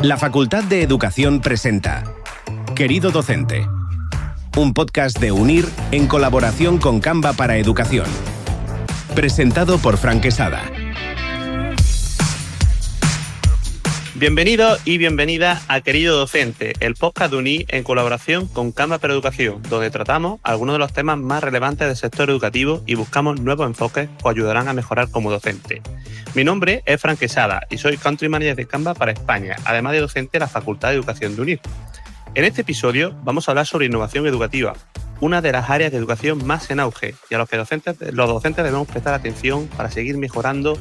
La Facultad de Educación presenta Querido Docente, un podcast de UNIR en colaboración con Canva para Educación. Presentado por Fran Quesada. Bienvenido y bienvenida a Querido Docente, el podcast de UNIR en colaboración con Canva para Educación, donde tratamos algunos de los temas más relevantes del sector educativo y buscamos nuevos enfoques que os ayudarán a mejorar como docente. Mi nombre es Fran Quesada y soy Country Manager de Canva para España, además de docente de la Facultad de Educación de UNIR. En este episodio vamos a hablar sobre innovación educativa, una de las áreas de educación más en auge y a los que los docentes debemos prestar atención para seguir mejorando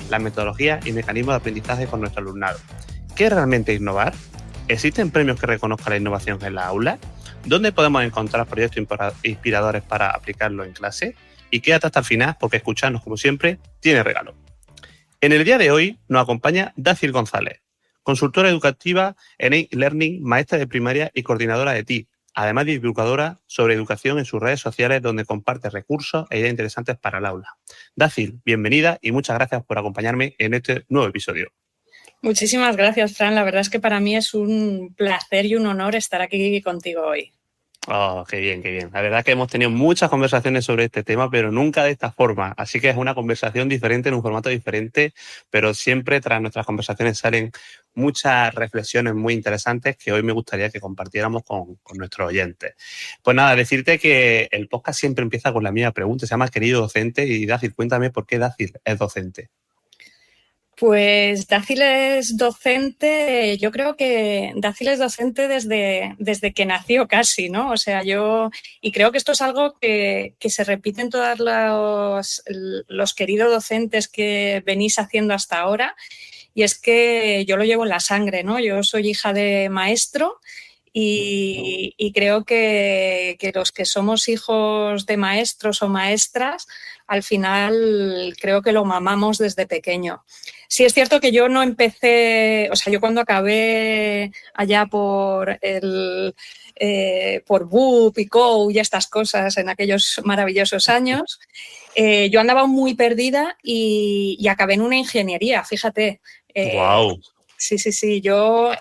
las metodologías y mecanismos de aprendizaje con nuestro alumnado. ¿Qué es realmente innovar? ¿Existen premios que reconozcan la innovación en la aula? ¿Dónde podemos encontrar proyectos inspiradores para aplicarlo en clase? Y quédate hasta el final porque escucharnos, como siempre, tiene regalo. En el día de hoy nos acompaña Dacil González, consultora educativa en e-learning, maestra de primaria y coordinadora de TIC, además de divulgadora sobre educación en sus redes sociales donde comparte recursos e ideas interesantes para el aula. Dacil, bienvenida y muchas gracias por acompañarme en este nuevo episodio. Muchísimas gracias, Fran. La verdad es que para mí es un placer y un honor estar aquí contigo hoy. Oh, qué bien, qué bien. La verdad es que hemos tenido muchas conversaciones sobre este tema, pero nunca de esta forma. Así que es una conversación diferente, en un formato diferente, pero siempre tras nuestras conversaciones salen muchas reflexiones muy interesantes que hoy me gustaría que compartiéramos con nuestros oyentes. Pues nada, decirte que el podcast siempre empieza con la misma pregunta, se llama Querido Docente, y Dacil, cuéntame por qué Dacil es docente. Pues Dacil es docente, yo creo que Dacil es docente desde que nació casi, ¿no? O sea, y creo que esto es algo que se repite en todos los queridos docentes que venís haciendo hasta ahora, y es que yo lo llevo en la sangre, ¿no? Yo soy hija de maestro y creo que los que somos hijos de maestros o maestras, al final creo que lo mamamos desde pequeño. Sí es cierto que yo no empecé, o sea, yo cuando acabé allá por BUP y COU y estas cosas en aquellos maravillosos años, yo andaba muy perdida y acabé en una ingeniería, fíjate. ¡Guau! Sí. Yo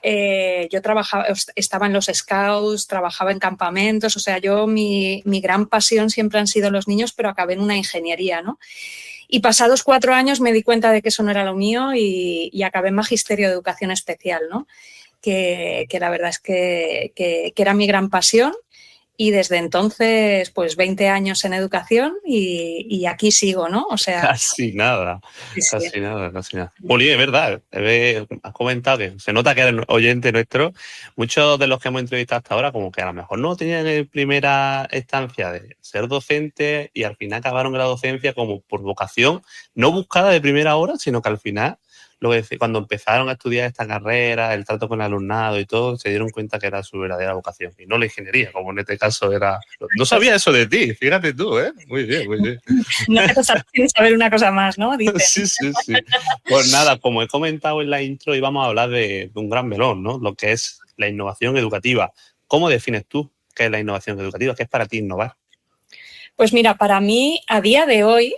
trabajaba, estaba en los scouts, trabajaba en campamentos, o sea, mi gran pasión siempre han sido los niños, pero acabé en una ingeniería, ¿no? Y pasados 4 años me di cuenta de que eso no era lo mío y acabé en Magisterio de Educación Especial, ¿no? Que la verdad es que era mi gran pasión. Y desde entonces, pues 20 años en educación y aquí sigo, ¿no? O sea... Casi nada, sí. casi nada. Oli, es verdad, has comentado que se nota que eres oyente nuestro. Muchos de los que hemos entrevistado hasta ahora como que a lo mejor no tenían en primera instancia de ser docentes y al final acabaron en la docencia como por vocación, no buscada de primera hora, sino que al final... cuando empezaron a estudiar esta carrera, el trato con el alumnado y todo, se dieron cuenta que era su verdadera vocación y no la ingeniería, como en este caso era... No sabía eso de ti, fíjate tú, ¿eh? Muy bien. No necesitas saber una cosa más, ¿no? Dicen. Sí. Pues nada, como he comentado en la intro, íbamos a hablar de un gran melón, ¿no? Lo que es la innovación educativa. ¿Cómo defines tú qué es la innovación educativa? ¿Qué es para ti innovar? Pues mira, para mí, a día de hoy,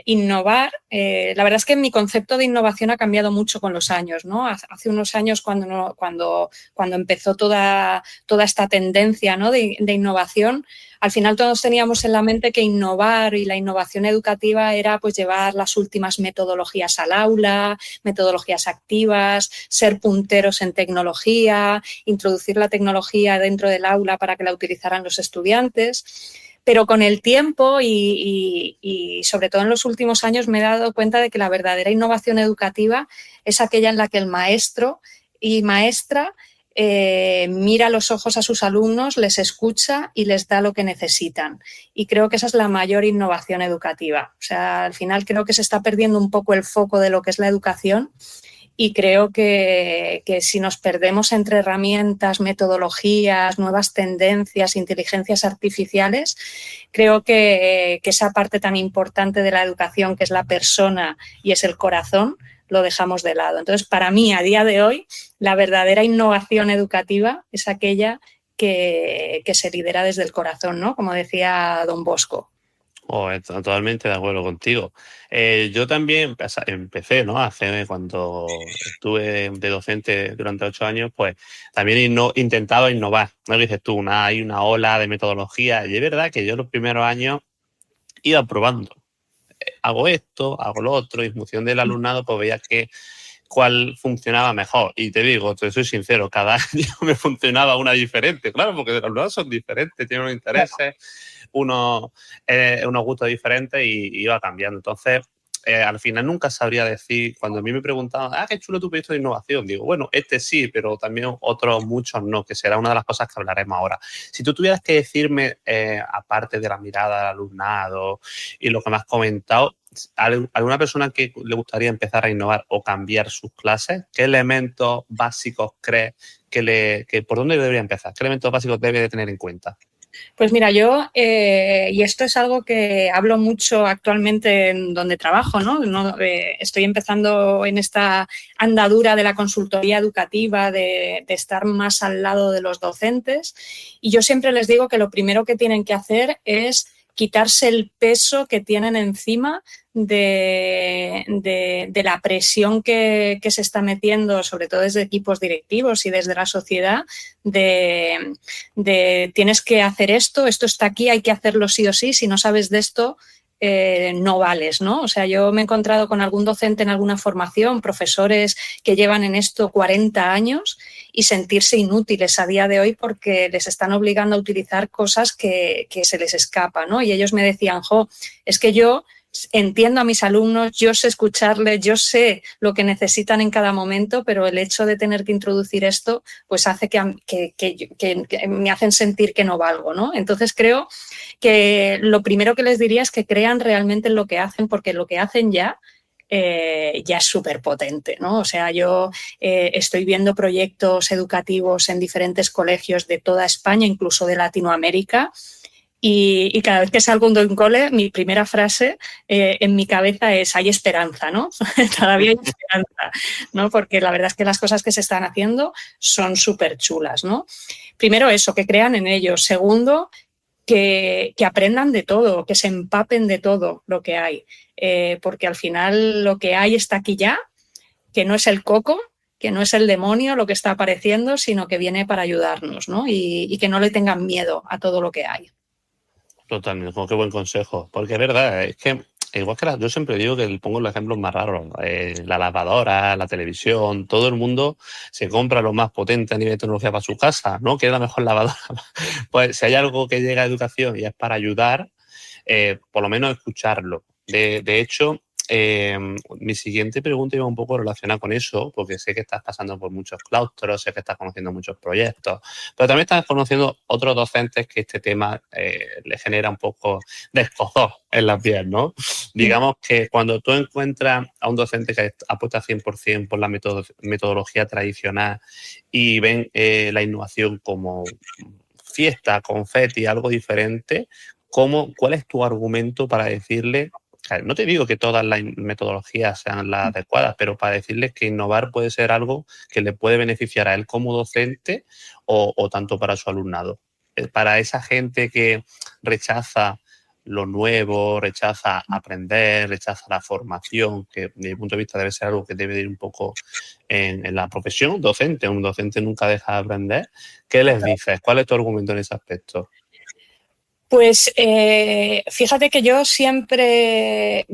innovar, la verdad es que mi concepto de innovación ha cambiado mucho con los años, ¿no? Hace unos años cuando empezó toda esta tendencia, ¿no? de innovación, al final todos teníamos en la mente que innovar y la innovación educativa era pues llevar las últimas metodologías al aula, metodologías activas, ser punteros en tecnología, introducir la tecnología dentro del aula para que la utilizaran los estudiantes. Pero con el tiempo y sobre todo en los últimos años me he dado cuenta de que la verdadera innovación educativa es aquella en la que el maestro y maestra mira a los ojos a sus alumnos, les escucha y les da lo que necesitan. Y creo que esa es la mayor innovación educativa. O sea, al final creo que se está perdiendo un poco el foco de lo que es la educación. Y creo que si nos perdemos entre herramientas, metodologías, nuevas tendencias, inteligencias artificiales, creo que esa parte tan importante de la educación, que es la persona y es el corazón, lo dejamos de lado. Entonces, para mí, a día de hoy, la verdadera innovación educativa es aquella que se lidera desde el corazón, ¿no? Como decía don Bosco. Totalmente de acuerdo contigo. Yo también empecé, ¿no? Cuando estuve de docente durante 8 años, pues también intentaba innovar. ¿No? Dices tú, hay una ola de metodología. Y es verdad que yo los primeros años iba probando. Hago esto, hago lo otro, y en función del alumnado, pues veía cuál funcionaba mejor. Y te digo, te soy sincero, cada año me funcionaba una diferente. Claro, porque los alumnados son diferentes, tienen unos intereses, unos gustos diferentes y iba cambiando. Entonces, al final nunca sabría decir, cuando a mí me preguntaban, qué chulo tu proyecto de innovación, digo, bueno, este sí, pero también otros muchos no, que será una de las cosas que hablaremos ahora. Si tú tuvieras que decirme, aparte de la mirada del alumnado y lo que me has comentado, ¿alguna persona que le gustaría empezar a innovar o cambiar sus clases? ¿Qué elementos básicos crees que por dónde debería empezar? ¿Qué elementos básicos debe de tener en cuenta? Pues mira, yo, y esto es algo que hablo mucho actualmente en donde trabajo, ¿no? Estoy empezando en esta andadura de la consultoría educativa, de estar más al lado de los docentes, y yo siempre les digo que lo primero que tienen que hacer es quitarse el peso que tienen encima de la presión que se está metiendo, sobre todo desde equipos directivos y desde la sociedad, de tienes que hacer esto está aquí, hay que hacerlo sí o sí, si no sabes de esto, no vales, ¿no? O sea, yo me he encontrado con algún docente en alguna formación, profesores que llevan en esto 40 años y sentirse inútiles a día de hoy porque les están obligando a utilizar cosas que se les escapan, ¿no? Y ellos me decían, es que yo entiendo a mis alumnos, yo sé escucharles, yo sé lo que necesitan en cada momento, pero el hecho de tener que introducir esto pues hace que me hacen sentir que no valgo, ¿no? Entonces creo que lo primero que les diría es que crean realmente en lo que hacen, porque lo que hacen ya es súper potente, ¿no? O sea, yo estoy viendo proyectos educativos en diferentes colegios de toda España, incluso de Latinoamérica, y cada vez que salgo de un cole, mi primera frase en mi cabeza es hay esperanza, ¿no? Todavía hay esperanza, ¿no? Porque la verdad es que las cosas que se están haciendo son súper chulas, ¿no? Primero eso, que crean en ellos. Segundo, que aprendan de todo, que se empapen de todo lo que hay. Porque al final lo que hay está aquí ya, que no es el coco, que no es el demonio lo que está apareciendo, sino que viene para ayudarnos, ¿no? Y que no le tengan miedo a todo lo que hay. Totalmente, qué buen consejo. Porque es verdad, es que igual que yo siempre digo que pongo los ejemplos más raros. La lavadora, la televisión, todo el mundo se compra lo más potente a nivel de tecnología para su casa, ¿no? Que es la mejor lavadora. Pues si hay algo que llega a educación y es para ayudar, por lo menos escucharlo. De hecho, mi siguiente pregunta iba un poco relacionada con eso, porque sé que estás pasando por muchos claustros, sé que estás conociendo muchos proyectos, pero también estás conociendo otros docentes que este tema les genera un poco de escozor en la piel, ¿no? Digamos que cuando tú encuentras a un docente que apuesta 100% por la metodología tradicional y ven la innovación como fiesta, confeti, algo diferente, ¿cuál es tu argumento para decirle? No te digo que todas las metodologías sean las adecuadas, pero para decirles que innovar puede ser algo que le puede beneficiar a él como docente o tanto para su alumnado. Para esa gente que rechaza lo nuevo, rechaza aprender, rechaza la formación, que desde mi punto de vista debe ser algo que debe ir un poco en la profesión docente. Un docente nunca deja de aprender. ¿Qué les dices? ¿Cuál es tu argumento en ese aspecto? Pues fíjate que yo siempre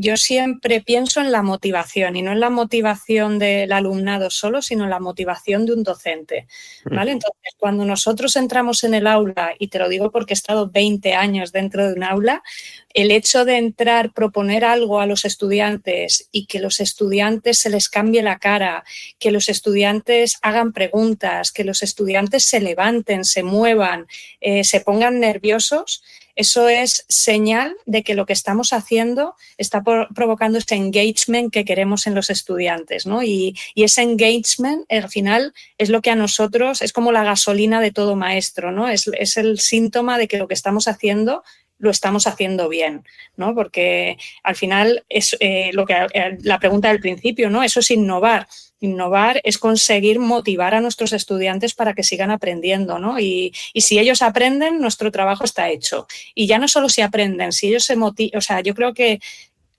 pienso en la motivación y no en la motivación del alumnado solo, sino en la motivación de un docente, ¿vale? Entonces, cuando nosotros entramos en el aula, y te lo digo porque he estado 20 años dentro de un aula, el hecho de entrar, proponer algo a los estudiantes y que los estudiantes se les cambie la cara, que los estudiantes hagan preguntas, que los estudiantes se levanten, se muevan, se pongan nerviosos, eso es señal de que lo que estamos haciendo está provocando ese engagement que queremos en los estudiantes, ¿no? Y ese engagement, al final, es lo que a nosotros es como la gasolina de todo maestro, ¿no? Es el síntoma de que lo que estamos haciendo lo estamos haciendo bien, ¿no? Porque al final es la pregunta del principio, ¿no? Eso es innovar. Innovar es conseguir motivar a nuestros estudiantes para que sigan aprendiendo, ¿no? Y si ellos aprenden, nuestro trabajo está hecho. Y ya no solo si aprenden, si ellos se motivan, o sea, yo creo que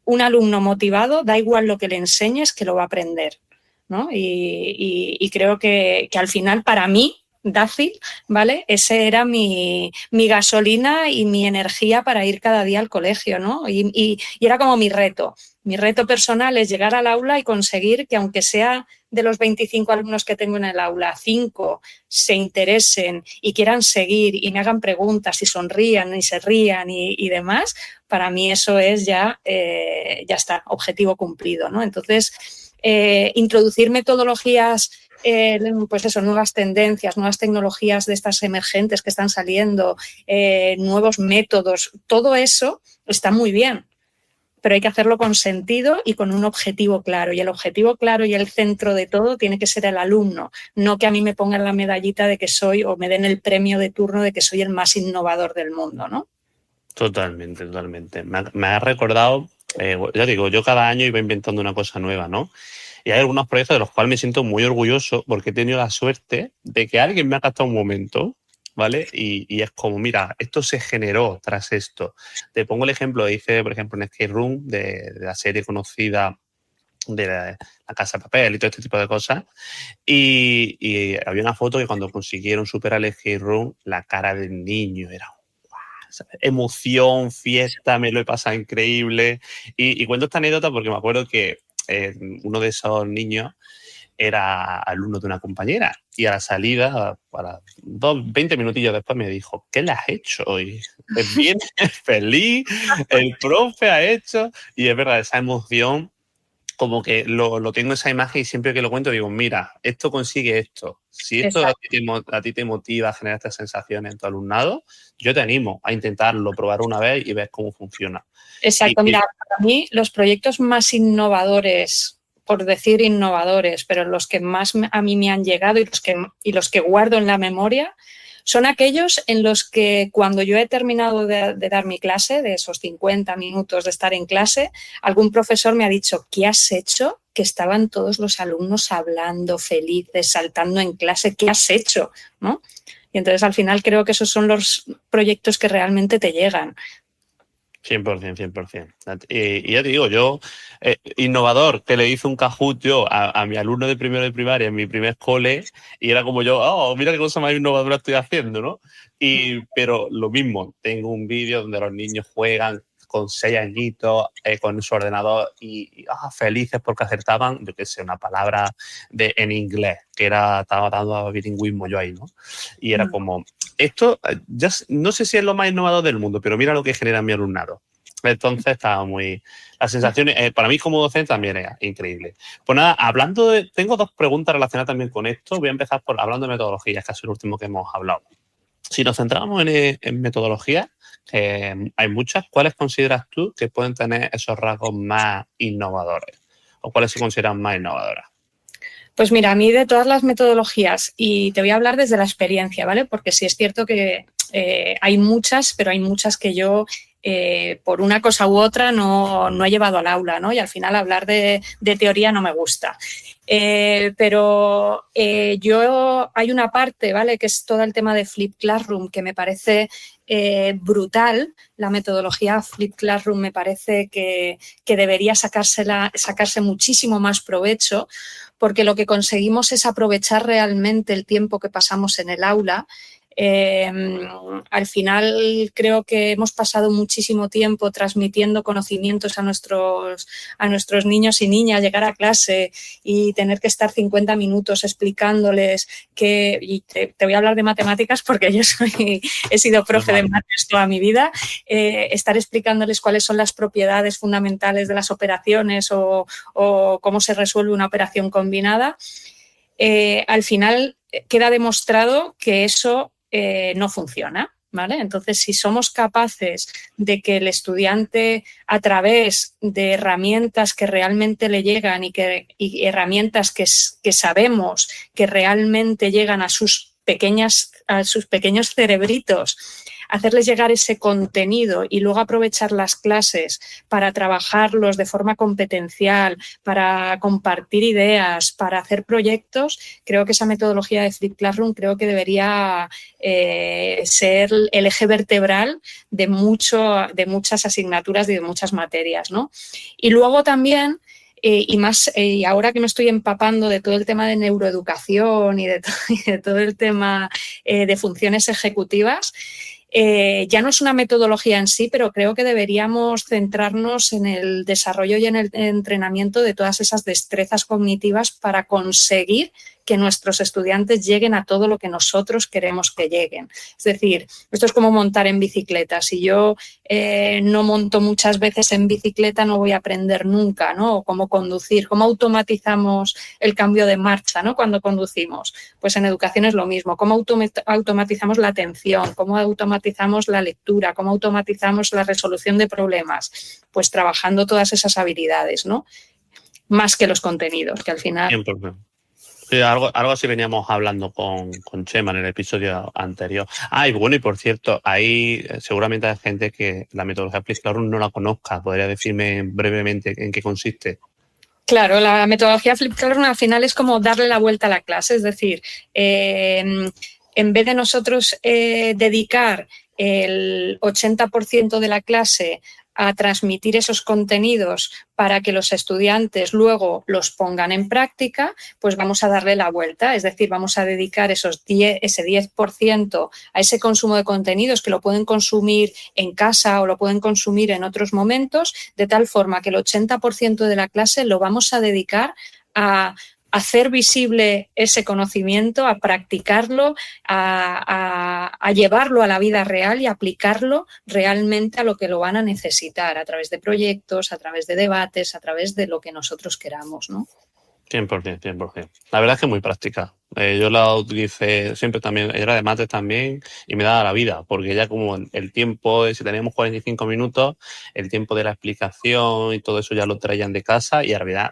un alumno motivado, da igual lo que le enseñes, que lo va a aprender, ¿no? Y creo que al final, para mí, Dácil, ¿vale? Ese era mi gasolina y mi energía para ir cada día al colegio, ¿no? Y era como mi reto. Mi reto personal es llegar al aula y conseguir que, aunque sea de los 25 alumnos que tengo en el aula, 5 se interesen y quieran seguir y me hagan preguntas y sonrían y se rían y demás, para mí eso es ya está, objetivo cumplido, ¿no? Entonces, introducir metodologías, pues eso, nuevas tendencias, nuevas tecnologías de estas emergentes que están saliendo, nuevos métodos, todo eso está muy bien, pero hay que hacerlo con sentido y con un objetivo claro. Y el objetivo claro y el centro de todo tiene que ser el alumno, no que a mí me pongan la medallita de que soy, o me den el premio de turno de que soy el más innovador del mundo, ¿no? Totalmente, totalmente. Me ha recordado, ya digo, yo cada año iba inventando una cosa nueva, ¿no? Y hay algunos proyectos de los cuales me siento muy orgulloso porque he tenido la suerte de que alguien me ha gastado un momento, ¿vale? Y es como, mira, esto se generó tras esto. Te pongo el ejemplo, hice, por ejemplo, en Escape Room de la serie conocida de la Casa de Papel y todo este tipo de cosas. Y había una foto que cuando consiguieron superar el Escape Room, la cara del niño era emoción, fiesta, me lo he pasado increíble. Y cuento esta anécdota porque me acuerdo que uno de esos niños era alumno de una compañera y a la salida, para 20 minutillos después, me dijo, ¿qué le has hecho? Y bien feliz, el profe ha hecho, y es verdad, esa emoción, como que lo tengo esa imagen y siempre que lo cuento digo, mira, esto consigue esto. Si esto a ti te motiva a generar estas sensaciones en tu alumnado, yo te animo a intentarlo, probar una vez y ver cómo funciona. Exacto, mira, para mí los proyectos más innovadores, por decir innovadores, pero los que más a mí me han llegado y los que guardo en la memoria, son aquellos en los que, cuando yo he terminado de dar mi clase, de esos 50 minutos de estar en clase, algún profesor me ha dicho, ¿qué has hecho? Que estaban todos los alumnos hablando, felices, saltando en clase, ¿qué has hecho? ¿No? Y entonces, al final, creo que esos son los proyectos que realmente te llegan. 100%, 100%. Y ya te digo, yo, innovador, que le hice un Kahoot yo a mi alumno de primero de primaria en mi primer cole, y era como yo, oh, mira qué cosa más innovadora estoy haciendo, ¿no? Pero lo mismo, tengo un vídeo donde los niños juegan con 6 añitos con su ordenador y felices porque acertaban, yo qué sé, una palabra en inglés, que estaba dando bilingüismo yo ahí, ¿no? Y era como, esto ya no sé si es lo más innovador del mundo, pero mira lo que genera mi alumnado. Entonces estaba muy... Las sensaciones, para mí como docente también es increíble. Pues nada, tengo 2 preguntas relacionadas también con esto. Voy a empezar hablando de metodologías, que es el último que hemos hablado. Si nos centramos en metodologías, hay muchas, ¿cuáles consideras tú que pueden tener esos rasgos más innovadores? ¿O cuáles se consideran más innovadoras? Pues mira, a mí de todas las metodologías, y te voy a hablar desde la experiencia, ¿vale? Porque sí es cierto que hay muchas, pero hay muchas que yo, por una cosa u otra, no he llevado al aula, ¿no? Y al final hablar de teoría no me gusta. Pero hay una parte, ¿vale? Que es todo el tema de Flip Classroom, que me parece brutal. La metodología Flip Classroom me parece que debería sacarse muchísimo más provecho, porque lo que conseguimos es aprovechar realmente el tiempo que pasamos en el aula. Al final creo que hemos pasado muchísimo tiempo transmitiendo conocimientos a nuestros niños y niñas, llegar a clase y tener que estar 50 minutos explicándoles y te voy a hablar de matemáticas porque yo he sido profe de mates toda mi vida, estar explicándoles cuáles son las propiedades fundamentales de las operaciones o cómo se resuelve una operación combinada. Al final queda demostrado que eso no funciona, ¿vale? Entonces, si somos capaces de que el estudiante, a través de herramientas que realmente le llegan y herramientas que sabemos que realmente llegan a sus pequeños cerebritos, hacerles llegar ese contenido y luego aprovechar las clases para trabajarlos de forma competencial, para compartir ideas, para hacer proyectos, creo que esa metodología de Flip Classroom creo que debería ser el eje vertebral de muchas asignaturas y de muchas materias, ¿no? Y luego también, y ahora que me estoy empapando de todo el tema de neuroeducación y de todo el tema de funciones ejecutivas, ya no es una metodología en sí, pero creo que deberíamos centrarnos en el desarrollo y en el entrenamiento de todas esas destrezas cognitivas para conseguir que nuestros estudiantes lleguen a todo lo que nosotros queremos que lleguen. Es decir, esto es como montar en bicicleta. Si yo no monto muchas veces en bicicleta, no voy a aprender nunca, ¿no? O cómo conducir, cómo automatizamos el cambio de marcha, ¿no? Cuando conducimos. Pues en educación es lo mismo. Cómo automatizamos la atención, cómo automatizamos la lectura, cómo automatizamos la resolución de problemas. Pues trabajando todas esas habilidades, ¿no? Más que los contenidos, que al final... 100%. Sí, algo así veníamos hablando con Chema en el episodio anterior. Y bueno, y por cierto, ahí seguramente hay gente que la metodología Flip Classroom no la conozca. ¿Podría decirme brevemente en qué consiste? Claro, la metodología Flip Classroom al final es como darle la vuelta a la clase, es decir, en vez de nosotros dedicar el 80% de la clase a transmitir esos contenidos para que los estudiantes luego los pongan en práctica, pues vamos a darle la vuelta. Es decir, vamos a dedicar ese 10% a ese consumo de contenidos que lo pueden consumir en casa o lo pueden consumir en otros momentos, de tal forma que el 80% de la clase lo vamos a dedicar a hacer visible ese conocimiento, a practicarlo, a llevarlo a la vida real y aplicarlo realmente a lo que lo van a necesitar, a través de proyectos, a través de debates, a través de lo que nosotros queramos, ¿no? 100%, 100%. La verdad es que es muy práctica. Yo la utilicé siempre también, era de mates también, y me daba la vida, porque ya como el tiempo, si teníamos 45 minutos, el tiempo de la explicación y todo eso ya lo traían de casa, y en realidad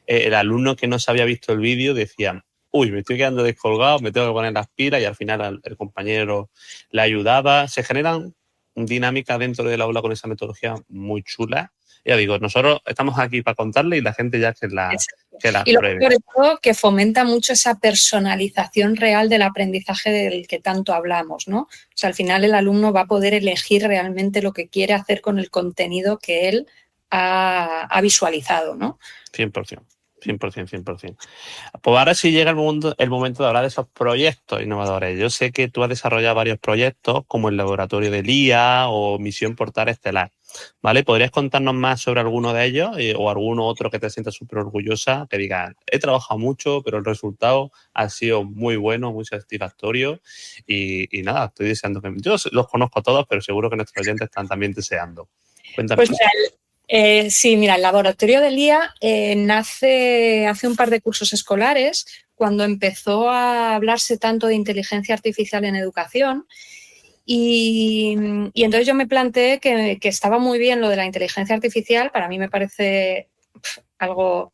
el alumno que no se había visto el vídeo decía, uy, me estoy quedando descolgado, me tengo que poner las pilas, y al final el compañero le ayudaba. Se generan dinámicas dentro del aula con esa metodología muy chula. Ya digo, nosotros estamos aquí para contarle y la gente ya que la y pruebe. sobre todo que fomenta mucho esa personalización real del aprendizaje del que tanto hablamos, ¿no? O sea, al final el alumno va a poder elegir realmente lo que quiere hacer con el contenido que él ha visualizado, ¿no? 100%. 100%. Pues ahora sí llega el momento de hablar de esos proyectos innovadores. Yo sé que tú has desarrollado varios proyectos como el laboratorio de LIA o Misión Portal Estelar, ¿vale? ¿Podrías contarnos más sobre alguno de ellos o alguno otro que te sientas súper orgullosa? Que digas, he trabajado mucho, pero el resultado ha sido muy bueno, muy satisfactorio y nada, estoy deseando que... Yo los conozco a todos, pero seguro que nuestros oyentes están también deseando. Cuéntame. Pues sí, mira, el laboratorio de LIA nace hace un par de cursos escolares, cuando empezó a hablarse tanto de inteligencia artificial en educación. Y entonces yo me planteé que estaba muy bien lo de la inteligencia artificial. Para mí me parece algo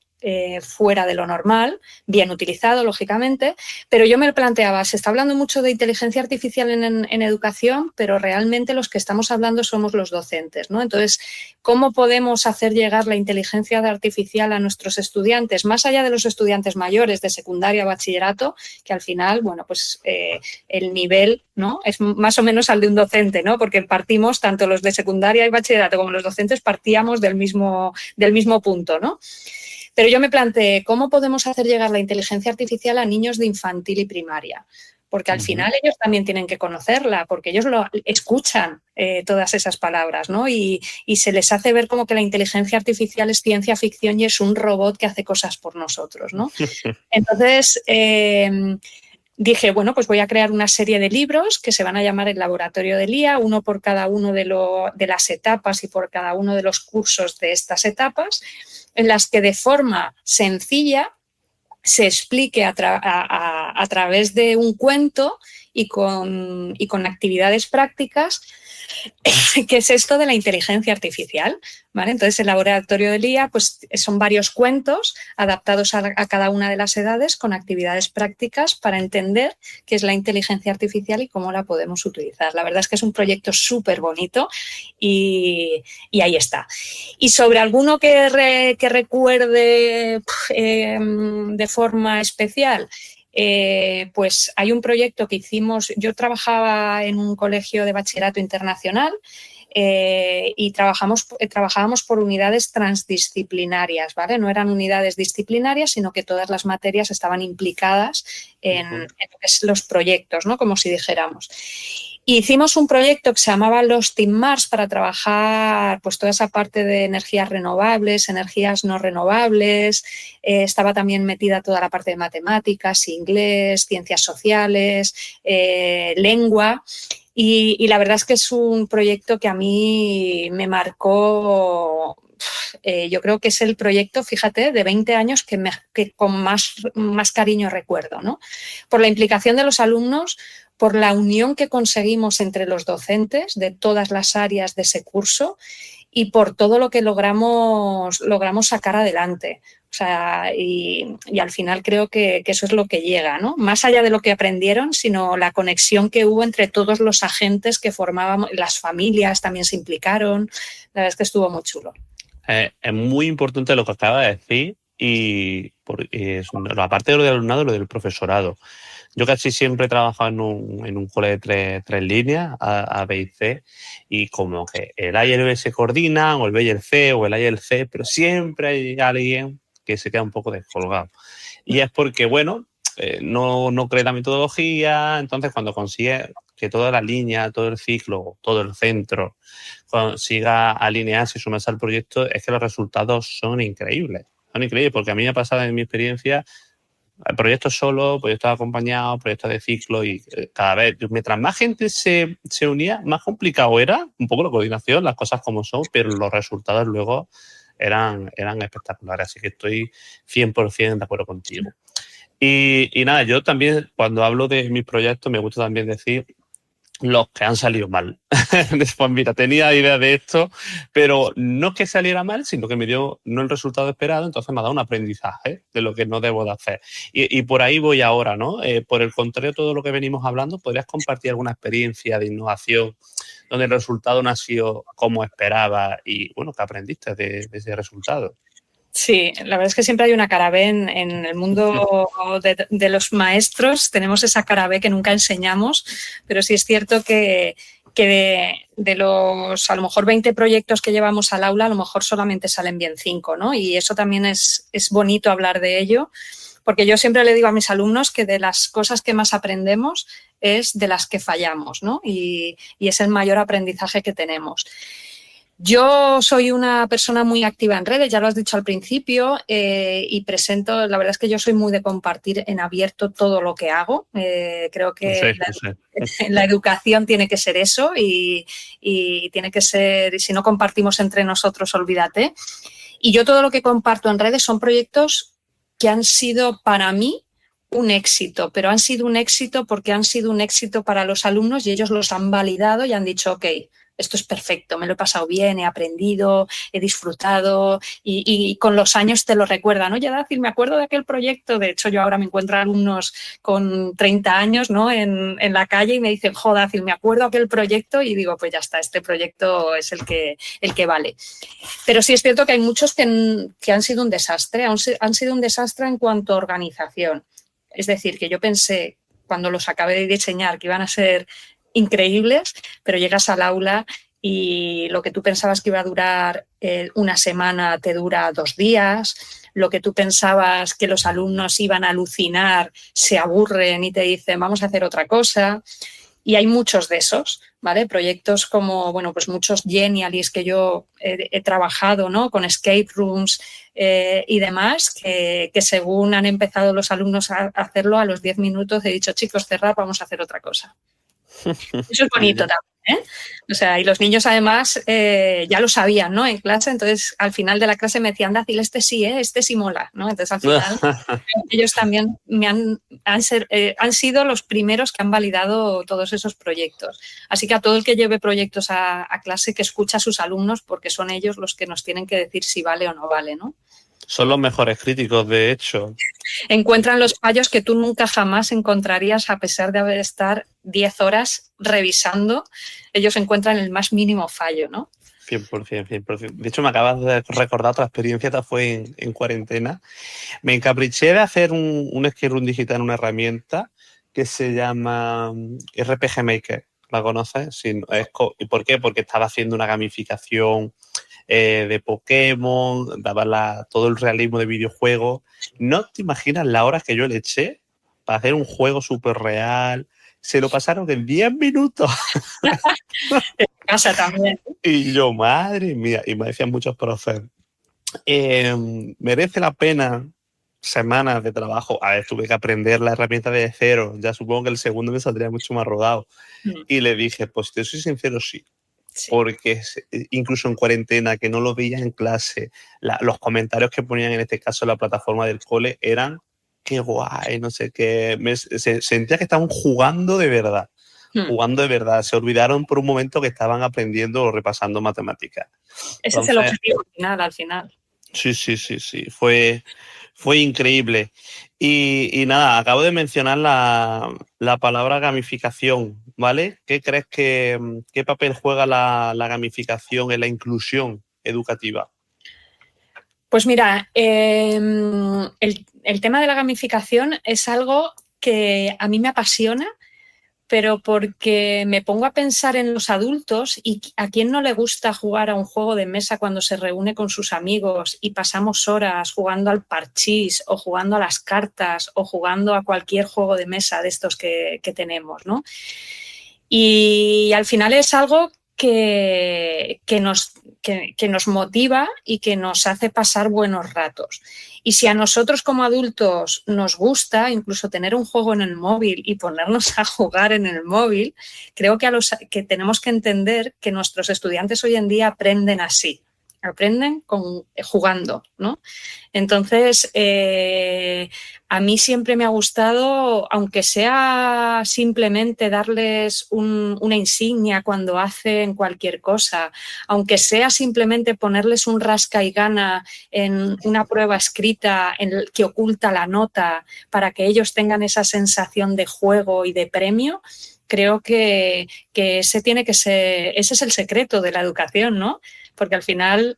fuera de lo normal, bien utilizado, lógicamente, pero yo me planteaba, se está hablando mucho de inteligencia artificial en educación, pero realmente los que estamos hablando somos los docentes, ¿no? Entonces, ¿cómo podemos hacer llegar la inteligencia artificial a nuestros estudiantes, más allá de los estudiantes mayores de secundaria o bachillerato, que al final, bueno, pues el nivel, ¿no?, es más o menos al de un docente, ¿no?, porque partimos, tanto los de secundaria y bachillerato como los docentes, partíamos del mismo punto, ¿no? Pero yo me planteé, ¿cómo podemos hacer llegar la inteligencia artificial a niños de infantil y primaria? Porque al final ellos también tienen que conocerla, porque ellos escuchan todas esas palabras, ¿no? Y se les hace ver como que la inteligencia artificial es ciencia ficción y es un robot que hace cosas por nosotros, ¿no? Entonces dije, bueno, pues voy a crear una serie de libros que se van a llamar el laboratorio de LIA, uno por cada uno de las etapas y por cada uno de los cursos de estas etapas, en las que de forma sencilla se explique a través de un cuento y con actividades prácticas. ¿Qué es esto de la inteligencia artificial? ¿Vale? Entonces, el laboratorio de IA pues, son varios cuentos adaptados a cada una de las edades con actividades prácticas para entender qué es la inteligencia artificial y cómo la podemos utilizar. La verdad es que es un proyecto súper bonito y ahí está. Y sobre alguno que recuerde de forma especial, pues hay un proyecto que hicimos. Yo trabajaba en un colegio de bachillerato internacional y trabajábamos por unidades transdisciplinarias, ¿vale? No eran unidades disciplinarias, sino que todas las materias estaban implicadas en los proyectos, ¿no? Como si dijéramos. Hicimos un proyecto que se llamaba Lost in Mars para trabajar pues, toda esa parte de energías renovables, energías no renovables. Estaba también metida toda la parte de matemáticas, inglés, ciencias sociales, lengua. Y la verdad es que es un proyecto que a mí me marcó. Yo creo que es el proyecto, fíjate, de 20 años que con más cariño recuerdo, ¿no? Por la implicación de los alumnos, por la unión que conseguimos entre los docentes de todas las áreas de ese curso y por todo lo que logramos sacar adelante. O sea, y al final creo que eso es lo que llega, ¿no? Más allá de lo que aprendieron, sino la conexión que hubo entre todos los agentes que formábamos, las familias también se implicaron. La verdad es que estuvo muy chulo. Es muy importante lo que acaba de decir y aparte de lo del alumnado, lo del profesorado. Yo casi siempre he trabajado en un cole de tres líneas, A, B y C, y como que el A y el B se coordinan, o el B y el C, o el A y el C, pero siempre hay alguien que se queda un poco descolgado. Y es porque, bueno, no cree la metodología, entonces cuando consigue que toda la línea, todo el ciclo, todo el centro consiga alinearse y sumarse al proyecto, es que los resultados son increíbles. Son increíbles, porque a mí me ha pasado en mi experiencia proyectos solo, proyectos acompañados, proyectos de ciclo y cada vez, mientras más gente se unía, más complicado era un poco la coordinación, las cosas como son, pero los resultados luego eran espectaculares, así que estoy 100% de acuerdo contigo. Y nada, yo también cuando hablo de mis proyectos me gusta también decir los que han salido mal. Después, mira, tenía idea de esto, pero no es que saliera mal, sino que me dio no el resultado esperado, entonces me ha dado un aprendizaje de lo que no debo de hacer. Y por ahí voy ahora, ¿no? Por el contrario de todo lo que venimos hablando, ¿podrías compartir alguna experiencia de innovación donde el resultado no ha sido como esperaba y, bueno, que aprendiste de ese resultado? Sí, la verdad es que siempre hay una cara B en el mundo de los maestros. Tenemos esa cara B que nunca enseñamos, pero sí es cierto que de los a lo mejor 20 proyectos que llevamos al aula, a lo mejor solamente salen bien 5, ¿no? Y eso también es bonito hablar de ello, porque yo siempre le digo a mis alumnos que de las cosas que más aprendemos es de las que fallamos, ¿no? Y es el mayor aprendizaje que tenemos. Yo soy una persona muy activa en redes, ya lo has dicho al principio, y presento, la verdad es que yo soy muy de compartir en abierto todo lo que hago. Creo que la educación tiene que ser eso y tiene que ser, y si no compartimos entre nosotros, olvídate. Y yo todo lo que comparto en redes son proyectos que han sido para mí un éxito, pero han sido un éxito porque han sido un éxito para los alumnos y ellos los han validado y han dicho, ok, esto es perfecto, me lo he pasado bien, he aprendido, he disfrutado y con los años te lo recuerdan. Oye, Dácil, me acuerdo de aquel proyecto. De hecho, yo ahora me encuentro alumnos con 30 años, ¿no? en la calle y me dicen, joder, Dácil, me acuerdo de aquel proyecto y digo, pues ya está, este proyecto es el que vale. Pero sí es cierto que hay muchos que han sido un desastre, han sido un desastre en cuanto a organización. Es decir, que yo pensé cuando los acabé de diseñar que iban a ser increíbles, pero llegas al aula y lo que tú pensabas que iba a durar una semana te dura 2 días, lo que tú pensabas que los alumnos iban a alucinar se aburren y te dicen vamos a hacer otra cosa. Y hay muchos de esos, ¿vale? Proyectos como, bueno, pues muchos Genialis que yo he trabajado, ¿no? Con escape rooms y demás, que según han empezado los alumnos a hacerlo, a los 10 minutos he dicho, chicos, cerrad, vamos a hacer otra cosa. Eso es bonito también, O sea, y los niños además ya lo sabían, ¿no? En clase, entonces al final de la clase me decían, Dacil, este sí mola, ¿no? Entonces al final ellos también han sido los primeros que han validado todos esos proyectos. Así que a todo el que lleve proyectos a clase, que escucha a sus alumnos, porque son ellos los que nos tienen que decir si vale o no vale, ¿no? Son los mejores críticos, de hecho. Encuentran los fallos que tú nunca jamás encontrarías a pesar de estar 10 horas revisando. Ellos encuentran el más mínimo fallo, ¿no? 100%, 100%. De hecho, me acabas de recordar otra experiencia, esta fue en cuarentena. Me encapriché de hacer un escape room digital, una herramienta que se llama RPG Maker. ¿La conoces? Sí, ¿y por qué? Porque estaba haciendo una gamificación de Pokémon, daba todo el realismo de videojuegos. No te imaginas las horas que yo le eché para hacer un juego súper real. Se lo pasaron en 10 minutos. En casa también. Y yo, madre mía, y me decían muchos profes, merece la pena semanas de trabajo. A ver, tuve que aprender la herramienta de cero. Ya supongo que el segundo me saldría mucho más rodado. Y le dije, pues te soy sincero, sí. Porque incluso en cuarentena, que no lo veía en clase, los comentarios que ponían en este caso en la plataforma del cole eran qué guay, no sé qué. Sentía que estaban jugando de verdad. Jugando de verdad. Se olvidaron por un momento que estaban aprendiendo o repasando matemáticas. Ese es el objetivo final, al final. Sí. Fue increíble. Y nada, acabo de mencionar la palabra gamificación, ¿vale? ¿Qué crees qué papel juega la gamificación en la inclusión educativa? Pues mira, el tema de la gamificación es algo que a mí me apasiona, pero porque me pongo a pensar en los adultos y a quién no le gusta jugar a un juego de mesa cuando se reúne con sus amigos y pasamos horas jugando al parchís o jugando a las cartas o jugando a cualquier juego de mesa de estos que tenemos, ¿no? Y al final es algo que nos motiva y que nos hace pasar buenos ratos. Y si a nosotros como adultos nos gusta incluso tener un juego en el móvil y ponernos a jugar en el móvil, creo que tenemos que entender que nuestros estudiantes hoy en día aprenden así. Aprenden jugando, ¿no? Entonces, a mí siempre me ha gustado, aunque sea simplemente darles una insignia cuando hacen cualquier cosa, aunque sea simplemente ponerles un rasca y gana en una prueba escrita que oculta la nota para que ellos tengan esa sensación de juego y de premio, creo que ese es el secreto de la educación, ¿no? Porque al final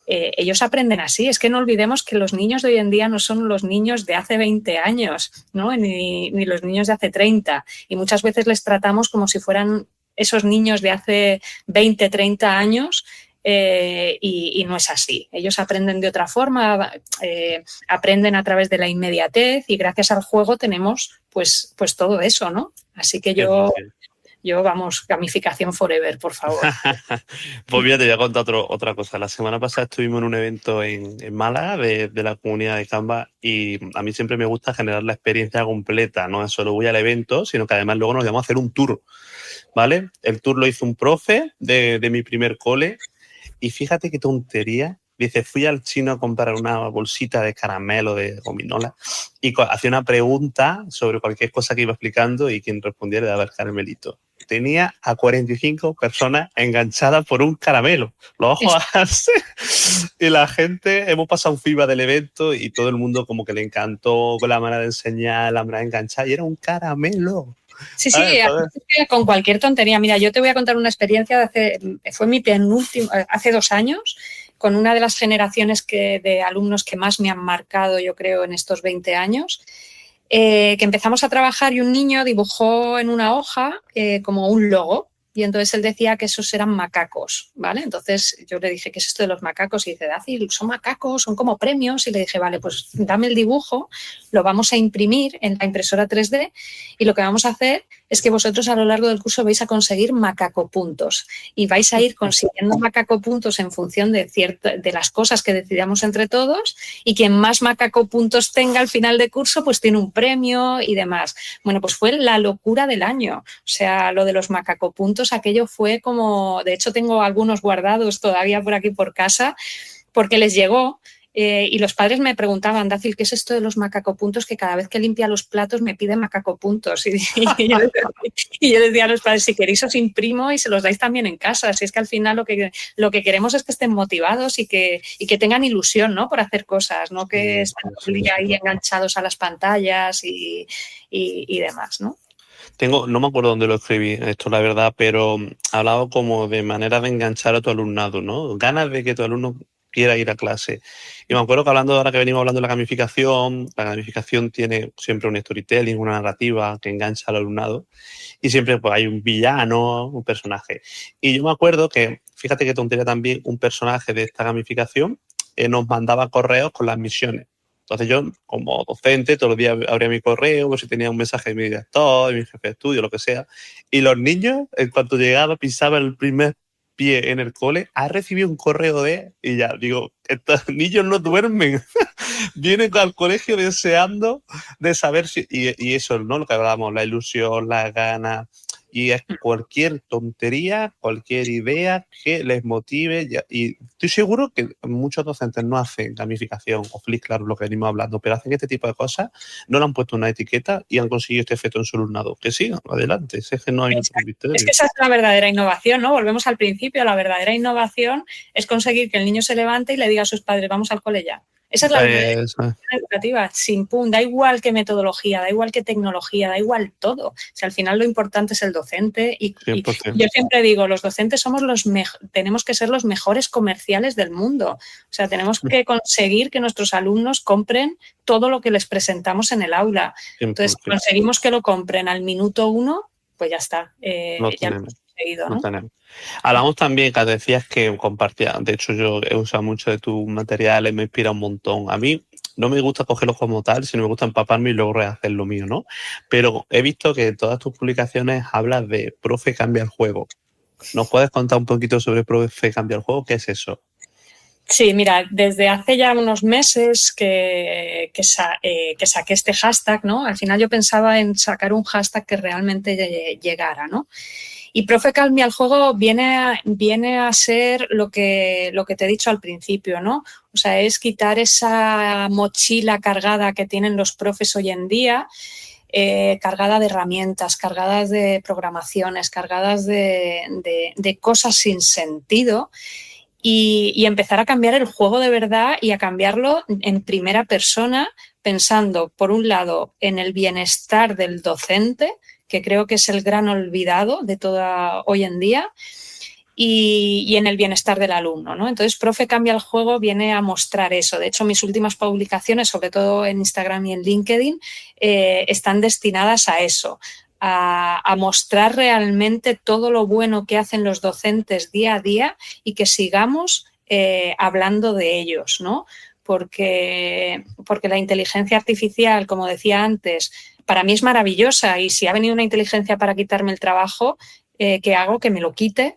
ellos aprenden así. Es que no olvidemos que los niños de hoy en día no son los niños de hace 20 años, ¿no? Ni los niños de hace 30. Y muchas veces les tratamos como si fueran esos niños de hace 20, 30 años. Y no es así. Ellos aprenden de otra forma, aprenden a través de la inmediatez y gracias al juego tenemos pues todo eso, ¿no? Así que yo, vamos, gamificación forever, por favor. Pues mira, te voy a contar otra cosa. La semana pasada estuvimos en un evento en Málaga de la comunidad de Canva y a mí siempre me gusta generar la experiencia completa. No solo voy al evento, sino que además luego nos vamos a hacer un tour, ¿vale? El tour lo hizo un profe de mi primer cole y fíjate qué tontería. Dice, fui al chino a comprar una bolsita de caramelo, de gominola, y hacía una pregunta sobre cualquier cosa que iba explicando y quien respondiera le daba el caramelito. Tenía a 45 personas enganchadas por un caramelo. Los ojos así. Y la gente, hemos pasado un FIBA del evento y todo el mundo como que le encantó con la manera de enseñar, la manera de enganchar, y era un caramelo. Sí, con cualquier tontería. Mira, yo te voy a contar una experiencia fue mi penúltimo, hace 2 años, con una de las generaciones de alumnos que más me han marcado, yo creo, en estos 20 años, que empezamos a trabajar y un niño dibujó en una hoja como un logo. Y entonces él decía que esos eran macacos, ¿vale? Entonces yo le dije, ¿qué es esto de los macacos? Y dice, Dacil, son macacos, son como premios. Y le dije, vale, pues dame el dibujo, lo vamos a imprimir en la impresora 3D y lo que vamos a hacer es que vosotros a lo largo del curso vais a conseguir macacopuntos y vais a ir consiguiendo macacopuntos en función de las cosas que decidamos entre todos y quien más macacopuntos tenga al final de curso pues tiene un premio y demás. Bueno, pues fue la locura del año. O sea, lo de los macacopuntos nosotros aquello fue como, de hecho tengo algunos guardados todavía por aquí por casa, porque les llegó. Y los padres me preguntaban, Dacil, ¿qué es esto de los macacopuntos? Que cada vez que limpia los platos me pide macacopuntos. Y yo les decía a los padres, si queréis os imprimo y se los dais también en casa. Si es que al final lo que queremos es que estén motivados y que tengan ilusión, ¿no? Por hacer cosas, no que estén todo el día ahí enganchados a las pantallas y demás, ¿no? No me acuerdo dónde lo escribí, esto la verdad, pero hablaba como de manera de enganchar a tu alumnado, ¿no? Ganas de que tu alumno quiera ir a clase. Y me acuerdo que ahora que venimos hablando de la gamificación tiene siempre un storytelling, una narrativa que engancha al alumnado y siempre pues, hay un villano, un personaje. Y yo me acuerdo que, fíjate qué tontería también, un personaje de esta gamificación nos mandaba correos con las misiones. Entonces yo, como docente, todos los días abría mi correo, pues si tenía un mensaje de mi director, de mi jefe de estudio, lo que sea. Y los niños, en cuanto llegaba, pisaban el primer pie en el cole, ha recibido un correo y ya, digo, estos niños no duermen. Vienen al colegio deseando de saber si... Y eso, ¿no? Lo que hablábamos, la ilusión, las ganas... Y es cualquier tontería, cualquier idea que les motive. Y estoy seguro que muchos docentes no hacen gamificación o Flipkart, lo que venimos hablando, pero hacen este tipo de cosas, no le han puesto una etiqueta y han conseguido este efecto en su alumnado. Que sigan, adelante. Es que no hay otro misterio. Es que esa es la verdadera innovación, ¿no? Volvemos al principio. La verdadera innovación es conseguir que el niño se levante y le diga a sus padres, vamos al cole ya. Esa es la verdadera educativa, sin pum, da igual qué metodología, da igual qué tecnología, da igual todo. O sea, al final lo importante es el docente y yo siempre digo, los docentes somos tenemos que ser los mejores comerciales del mundo. O sea, tenemos que conseguir que nuestros alumnos compren todo lo que les presentamos en el aula. Entonces, si conseguimos que lo compren al minuto 1, pues ya está. Ya lo hemos conseguido, ¿no? Hablamos también, que decías que compartías, de hecho yo he usado mucho de tus materiales, me inspira un montón. A mí no me gusta cogerlos como tal, sino me gusta empaparme y luego rehacer lo mío, ¿no? Pero he visto que en todas tus publicaciones hablas de Profe Cambia el Juego. ¿Nos puedes contar un poquito sobre Profe Cambia el Juego? ¿Qué es eso? Sí, mira, desde hace ya unos meses que saqué este hashtag, ¿no? Al final yo pensaba en sacar un hashtag que realmente llegara, ¿no? Y Profe Cambia el Juego viene a ser lo que te he dicho al principio, ¿no? O sea, es quitar esa mochila cargada que tienen los profes hoy en día, cargada de herramientas, cargadas de programaciones, cargadas de cosas sin sentido y empezar a cambiar el juego de verdad y a cambiarlo en primera persona, pensando, por un lado, en el bienestar del docente, que creo que es el gran olvidado de toda hoy en día, y en el bienestar del alumno, ¿no? Entonces, Profe Cambia el Juego viene a mostrar eso. De hecho, mis últimas publicaciones, sobre todo en Instagram y en LinkedIn, están destinadas a eso, a mostrar realmente todo lo bueno que hacen los docentes día a día y que sigamos hablando de ellos, ¿no? Porque la inteligencia artificial, como decía antes, para mí es maravillosa y si ha venido una inteligencia para quitarme el trabajo, ¿qué hago? Que me lo quite,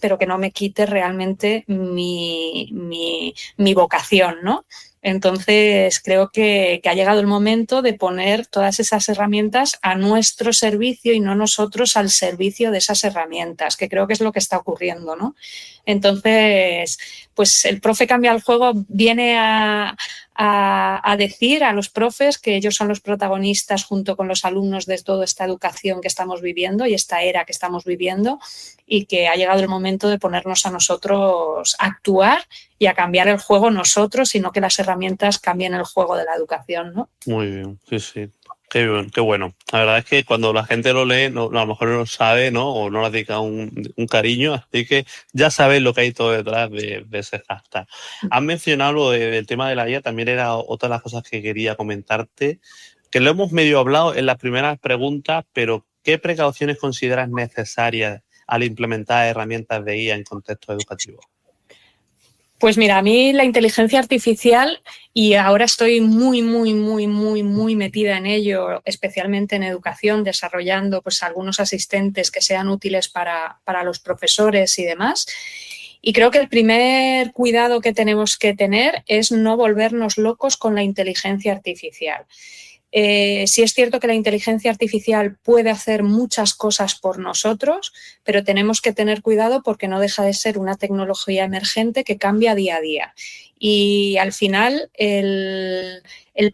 pero que no me quite realmente mi vocación, ¿no? Entonces, creo que ha llegado el momento de poner todas esas herramientas a nuestro servicio y no nosotros al servicio de esas herramientas, que creo que es lo que está ocurriendo, ¿no? Entonces, pues el Profe Cambia el Juego viene a decir a los profes que ellos son los protagonistas junto con los alumnos de toda esta educación que estamos viviendo y esta era que estamos viviendo y que ha llegado el momento de ponernos a nosotros a actuar y a cambiar el juego nosotros, sino que las herramientas cambien el juego de la educación, ¿no? Muy bien, sí, sí. Qué bien, qué bueno. La verdad es que cuando la gente lo lee, no, a lo mejor no lo sabe, ¿no? O no le dedica un cariño, así que ya sabes lo que hay todo detrás de ese hashtag. Has mencionado lo del tema de la IA, también era otra de las cosas que quería comentarte, que lo hemos medio hablado en las primeras preguntas, pero ¿qué precauciones consideras necesarias al implementar herramientas de IA en contexto educativo? Pues mira, a mí la inteligencia artificial, y ahora estoy muy metida en ello, especialmente en educación, desarrollando pues algunos asistentes que sean útiles para los profesores y demás. Y creo que el primer cuidado que tenemos que tener es no volvernos locos con la inteligencia artificial. Sí es cierto que la inteligencia artificial puede hacer muchas cosas por nosotros, pero tenemos que tener cuidado porque no deja de ser una tecnología emergente que cambia día a día. Y al final el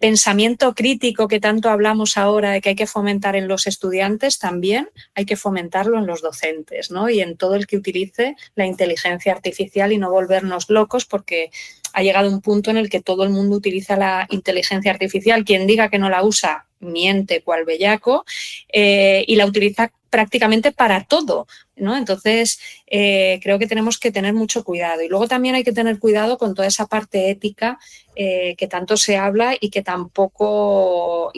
pensamiento crítico que tanto hablamos ahora de que hay que fomentar en los estudiantes, también hay que fomentarlo en los docentes, ¿no? Y en todo el que utilice la inteligencia artificial y no volvernos locos porque ha llegado un punto en el que todo el mundo utiliza la inteligencia artificial. Quien diga que no la usa, miente cual bellaco, y la utiliza prácticamente para todo, ¿no? Entonces, creo que tenemos que tener mucho cuidado. Y luego también hay que tener cuidado con toda esa parte ética que tanto se habla y que tampoco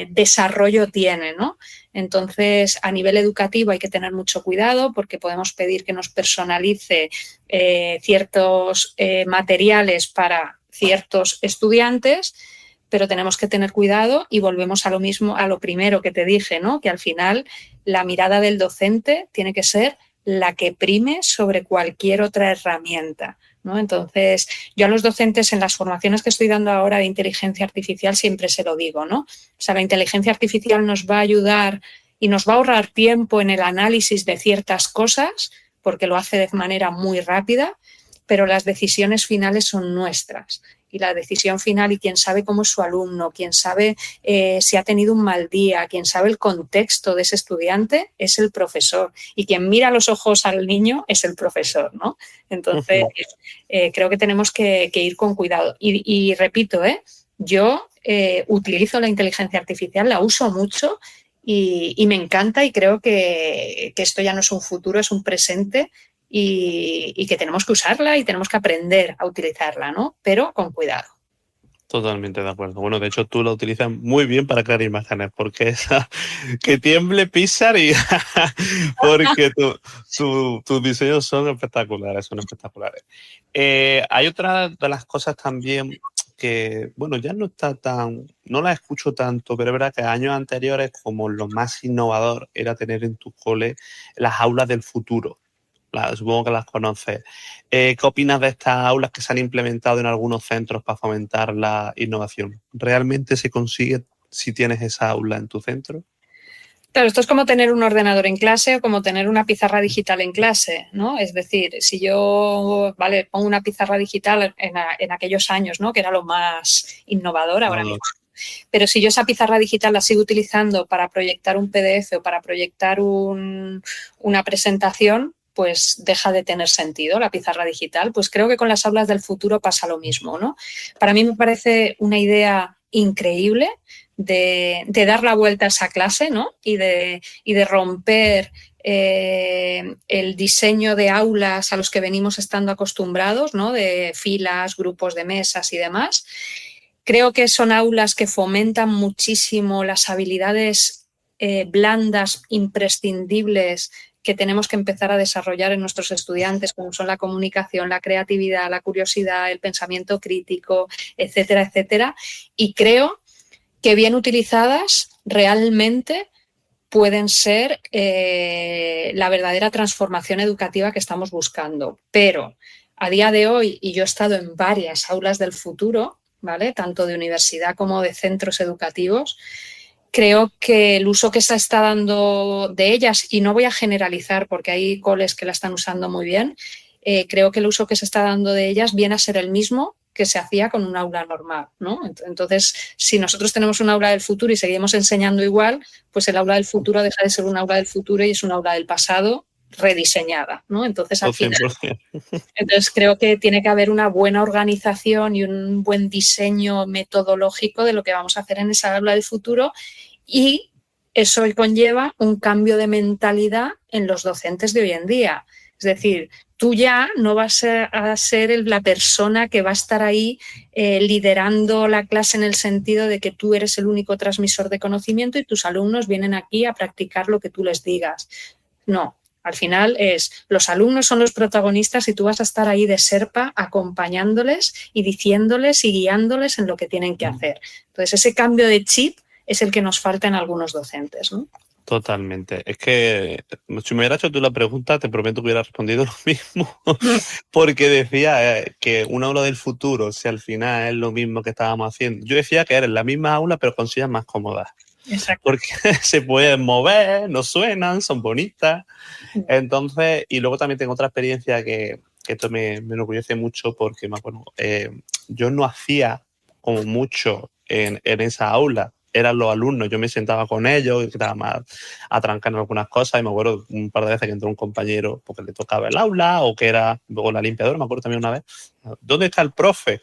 desarrollo tiene, ¿no? Entonces, a nivel educativo hay que tener mucho cuidado porque podemos pedir que nos personalice ciertos materiales para ciertos estudiantes, pero tenemos que tener cuidado y volvemos a lo mismo, a lo primero que te dije, ¿no? Que al final la mirada del docente tiene que ser la que prime sobre cualquier otra herramienta, ¿no? Entonces, yo a los docentes en las formaciones que estoy dando ahora de inteligencia artificial siempre se lo digo, ¿no? O sea, la inteligencia artificial nos va a ayudar y nos va a ahorrar tiempo en el análisis de ciertas cosas porque lo hace de manera muy rápida, pero las decisiones finales son nuestras. Y la decisión final y quien sabe cómo es su alumno, quien sabe si ha tenido un mal día, quien sabe el contexto de ese estudiante es el profesor. Y quien mira a los ojos al niño es el profesor, ¿no? Entonces, creo que tenemos que ir con cuidado. Y repito, yo utilizo la inteligencia artificial, la uso mucho y me encanta y creo que esto ya no es un futuro, es un presente. Y que tenemos que usarla y tenemos que aprender a utilizarla, ¿no? Pero con cuidado. Totalmente de acuerdo. Bueno, de hecho tú la utilizas muy bien para crear imágenes, porque esa que tiemble Pixar y porque tus diseños son espectaculares, hay otra de las cosas también que, bueno, ya no la escucho tanto, pero es verdad que años anteriores, como lo más innovador era tener en tu cole las aulas del futuro. Supongo que las conoces. ¿Qué opinas de estas aulas que se han implementado en algunos centros para fomentar la innovación? ¿Realmente se consigue si tienes esa aula en tu centro? Claro, esto es como tener un ordenador en clase o como tener una pizarra digital en clase, ¿no? Es decir, si yo, pongo una pizarra digital en aquellos años, ¿no? Que era lo más innovador ahora mismo. Pero si yo esa pizarra digital la sigo utilizando para proyectar un PDF o para proyectar una presentación, pues deja de tener sentido la pizarra digital. Pues creo que con las aulas del futuro pasa lo mismo, ¿no? Para mí me parece una idea increíble de dar la vuelta a esa clase, ¿no? Y de romper el diseño de aulas a los que venimos estando acostumbrados, ¿no? De filas, grupos de mesas y demás. Creo que son aulas que fomentan muchísimo las habilidades blandas, imprescindibles, que tenemos que empezar a desarrollar en nuestros estudiantes, como son la comunicación, la creatividad, la curiosidad, el pensamiento crítico, etcétera, etcétera. Y creo que bien utilizadas realmente pueden ser la verdadera transformación educativa que estamos buscando. Pero a día de hoy, y yo he estado en varias aulas del futuro, ¿vale? Tanto de universidad como de centros educativos, creo que el uso que se está dando de ellas, y no voy a generalizar porque hay coles que la están usando muy bien, creo que el uso que se está dando de ellas viene a ser el mismo que se hacía con un aula normal, ¿no? Entonces, si nosotros tenemos un aula del futuro y seguimos enseñando igual, pues el aula del futuro deja de ser un aula del futuro y es un aula del pasado rediseñada, ¿no? Entonces, al final, creo que tiene que haber una buena organización y un buen diseño metodológico de lo que vamos a hacer en esa aula del futuro, y eso conlleva un cambio de mentalidad en los docentes de hoy en día. Es decir, tú ya no vas a ser la persona que va a estar ahí liderando la clase en el sentido de que tú eres el único transmisor de conocimiento y tus alumnos vienen aquí a practicar lo que tú les digas. No. Al final los alumnos son los protagonistas y tú vas a estar ahí de serpa acompañándoles y diciéndoles y guiándoles en lo que tienen que hacer. Entonces, ese cambio de chip es el que nos falta en algunos docentes, ¿no? Totalmente. Es que si me hubiera hecho tú la pregunta, te prometo que hubiera respondido lo mismo. Porque decía que un aula del futuro, si al final es lo mismo que estábamos haciendo. Yo decía que era la misma aula, pero con sillas más cómodas. Exacto. Porque se pueden mover, no suenan, son bonitas. Entonces, y luego también tengo otra experiencia que esto me enorgullece mucho porque me acuerdo, yo no hacía como mucho en esa aula. Eran los alumnos, yo me sentaba con ellos, estaba más a trancar en algunas cosas y me acuerdo un par de veces que entró un compañero porque le tocaba el aula o que era luego la limpiadora, me acuerdo también una vez, ¿dónde está el profe?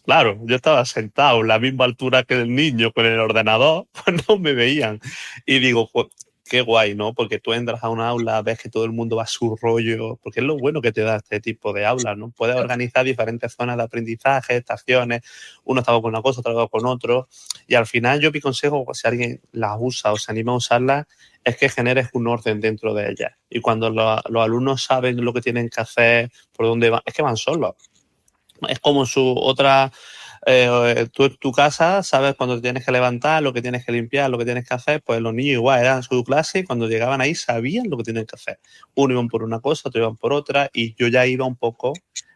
Claro, yo estaba sentado a la misma altura que el niño con el ordenador, pues no me veían. Y digo, pues qué guay, ¿no? Porque tú entras a una aula, ves que todo el mundo va a su rollo, porque es lo bueno que te da este tipo de aulas, ¿no? Puedes organizar diferentes zonas de aprendizaje, estaciones, uno estaba con una cosa, otro con otro, y al final yo mi consejo, si alguien las usa o se anima a usarlas, es que generes un orden dentro de ellas. Y cuando los alumnos saben lo que tienen que hacer, por dónde van, es que van solos. Es como su otra... tú en tu casa sabes cuando te tienes que levantar, lo que tienes que limpiar, lo que tienes que hacer, pues los niños igual eran su clase y cuando llegaban ahí sabían lo que tenían que hacer. Uno iban por una cosa, otro iban por otra y yo ya iba un poco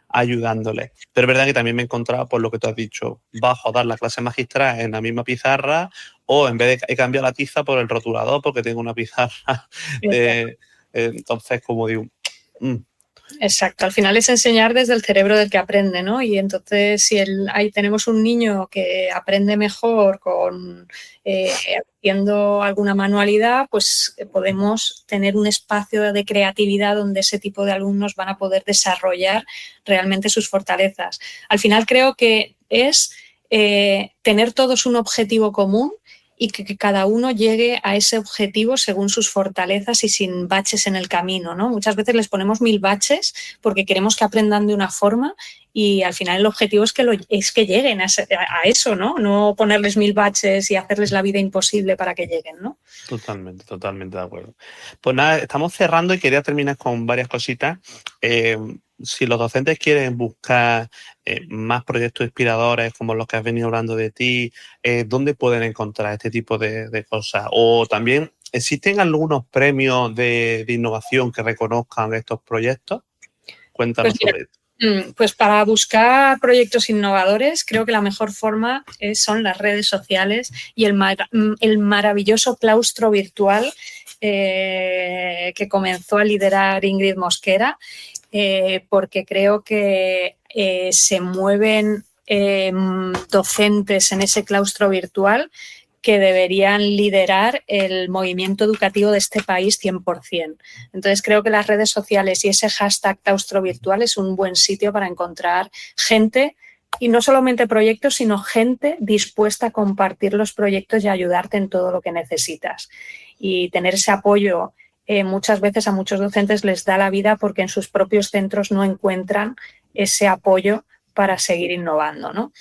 ayudándoles. Pero es verdad que también me encontraba por lo que tú has dicho, bajo a dar la clase magistral en la misma pizarra o en vez de he cambiado la tiza por el rotulador porque tengo una pizarra. Entonces, como digo... Exacto, al final es enseñar desde el cerebro del que aprende, ¿no? Y entonces si ahí tenemos un niño que aprende mejor haciendo alguna manualidad, pues podemos tener un espacio de creatividad donde ese tipo de alumnos van a poder desarrollar realmente sus fortalezas. Al final creo que es tener todos un objetivo común y que cada uno llegue a ese objetivo según sus fortalezas y sin baches en el camino, ¿no? Muchas veces les ponemos 1000 baches porque queremos que aprendan de una forma y al final el objetivo es que lleguen a eso, ¿no? No ponerles 1000 baches y hacerles la vida imposible para que lleguen, ¿no? Totalmente, totalmente de acuerdo. Pues nada, estamos cerrando y quería terminar con varias cositas. Si los docentes quieren buscar más proyectos inspiradores como los que has venido hablando de ti, ¿dónde pueden encontrar este tipo de cosas? O también, ¿existen algunos premios de innovación que reconozcan estos proyectos? Cuéntanos sobre esto. Pues para buscar proyectos innovadores, creo que la mejor forma son las redes sociales y el maravilloso claustro virtual que comenzó a liderar Ingrid Mosquera, porque creo que se mueven docentes en ese claustro virtual que deberían liderar el movimiento educativo de este país 100%. Entonces, creo que las redes sociales y ese hashtag claustro virtual es un buen sitio para encontrar gente, y no solamente proyectos, sino gente dispuesta a compartir los proyectos y ayudarte en todo lo que necesitas. Y tener ese apoyo, muchas veces a muchos docentes les da la vida porque en sus propios centros no encuentran ese apoyo para seguir innovando, ¿no?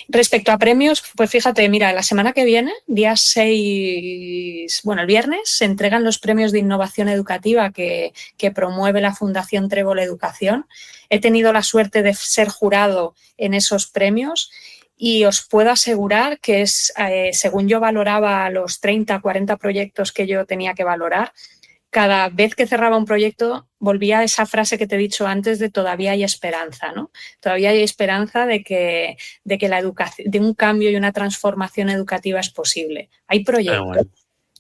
Respecto a premios, pues fíjate, mira, la semana que viene, día 6, el viernes, se entregan los premios de innovación educativa que promueve la Fundación Trébol Educación. He tenido la suerte de ser jurado en esos premios y os puedo asegurar que según yo valoraba los 30, 40 proyectos que yo tenía que valorar, cada vez que cerraba un proyecto volvía a esa frase que te he dicho antes de todavía hay esperanza, ¿no? Todavía hay esperanza de que la educación, de un cambio y una transformación educativa es posible. Hay proyectos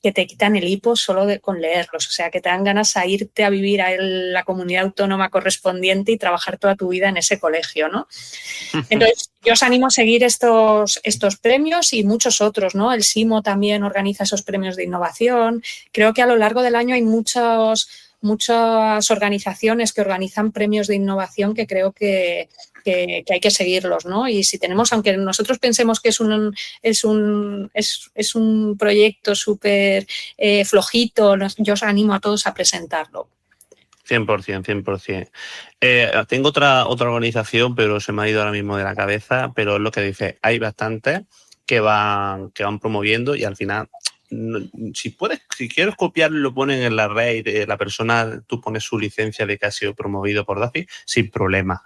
que te quitan el hipo solo con leerlos, o sea, que te dan ganas a irte a vivir a la comunidad autónoma correspondiente y trabajar toda tu vida en ese colegio, ¿no? Entonces, yo os animo a seguir estos premios y muchos otros, ¿no? El SIMO también organiza esos premios de innovación. Creo que a lo largo del año hay muchas organizaciones que organizan premios de innovación que creo que hay que seguirlos, ¿no? Y si tenemos, aunque nosotros pensemos que es un proyecto súper flojito, yo os animo a todos a presentarlo. 100%. Tengo otra organización, pero se me ha ido ahora mismo de la cabeza, pero es lo que dice, hay bastantes que van promoviendo y al final si quieres copiarlo, lo ponen en la red y la persona, tú pones su licencia de que ha sido promovido por DAFI, sin problema.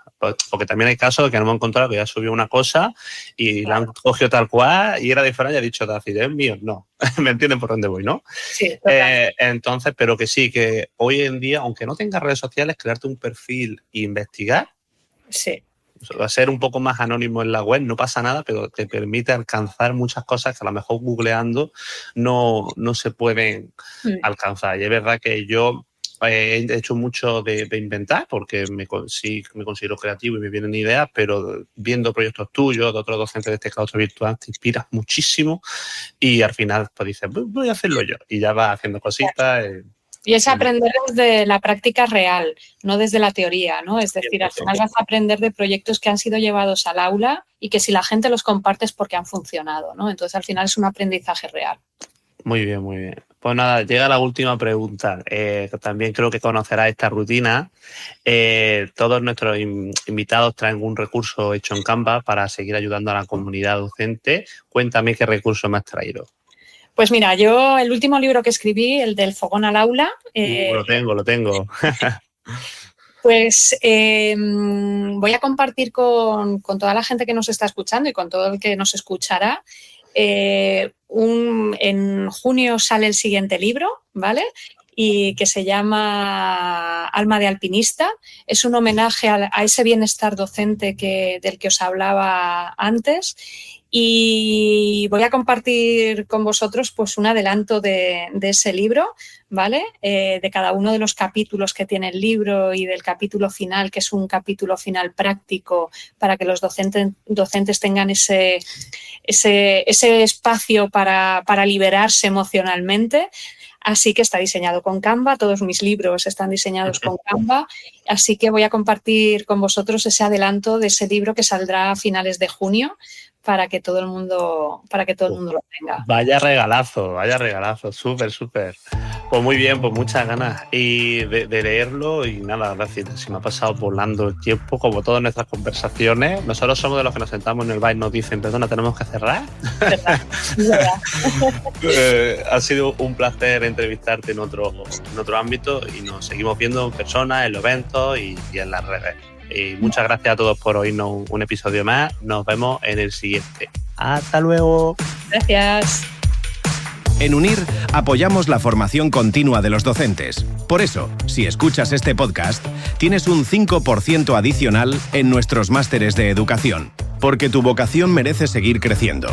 Porque también hay casos que no hemos encontrado que ya subió una cosa y la han cogido tal cual y era de fuera y ha dicho DAFI, es mío. No, ¿me entienden por dónde voy, no? Sí, entonces, pero que sí, que hoy en día, aunque no tengas redes sociales, crearte un perfil e investigar. Sí. Va a ser un poco más anónimo en la web, no pasa nada, pero te permite alcanzar muchas cosas que a lo mejor googleando no se pueden alcanzar. Y es verdad que yo he hecho mucho de inventar porque me considero creativo y me vienen ideas, pero viendo proyectos tuyos, de otros docentes de este claustro virtual, te inspiras muchísimo y al final pues dices, voy a hacerlo yo. Y ya vas haciendo cositas. Y es aprender desde la práctica real, no desde la teoría, ¿no? Es decir, al final vas a aprender de proyectos que han sido llevados al aula y que si la gente los comparte es porque han funcionado, ¿no? Entonces, al final es un aprendizaje real. Muy bien, muy bien. Pues nada, llega la última pregunta. También creo que conocerás esta rutina. Todos nuestros invitados traen un recurso hecho en Canva para seguir ayudando a la comunidad docente. Cuéntame qué recurso me has traído. Pues mira, yo el último libro que escribí, el del Fogón al Aula... Lo tengo. Pues voy a compartir con toda la gente que nos está escuchando y con todo el que nos escuchará. En junio sale el siguiente libro, ¿vale? Y que se llama Alma de alpinista. Es un homenaje a ese bienestar docente del que os hablaba antes. Y voy a compartir con vosotros pues un adelanto de ese libro, ¿vale? De cada uno de los capítulos que tiene el libro y del capítulo final, que es un capítulo final práctico para que los docentes tengan ese espacio para liberarse emocionalmente. Así que está diseñado con Canva, todos mis libros están diseñados con Canva, así que voy a compartir con vosotros ese adelanto de ese libro que saldrá a finales de junio para que todo el mundo lo tenga. Vaya regalazo, súper. Pues muy bien, pues muchas ganas y de leerlo y nada, gracias. Se me ha pasado volando el tiempo, como todas nuestras conversaciones. Nosotros somos de los que nos sentamos en el bar y nos dicen, perdona, tenemos que cerrar. ¿Verdad? Ha sido un placer entrevistarte en otro ámbito y nos seguimos viendo en persona, en los eventos y en las redes. Y muchas gracias a todos por oírnos un episodio más. Nos vemos en el siguiente. ¡Hasta luego! Gracias. En UNIR apoyamos la formación continua de los docentes. Por eso, si escuchas este podcast, tienes un 5% adicional en nuestros másteres de educación, porque tu vocación merece seguir creciendo.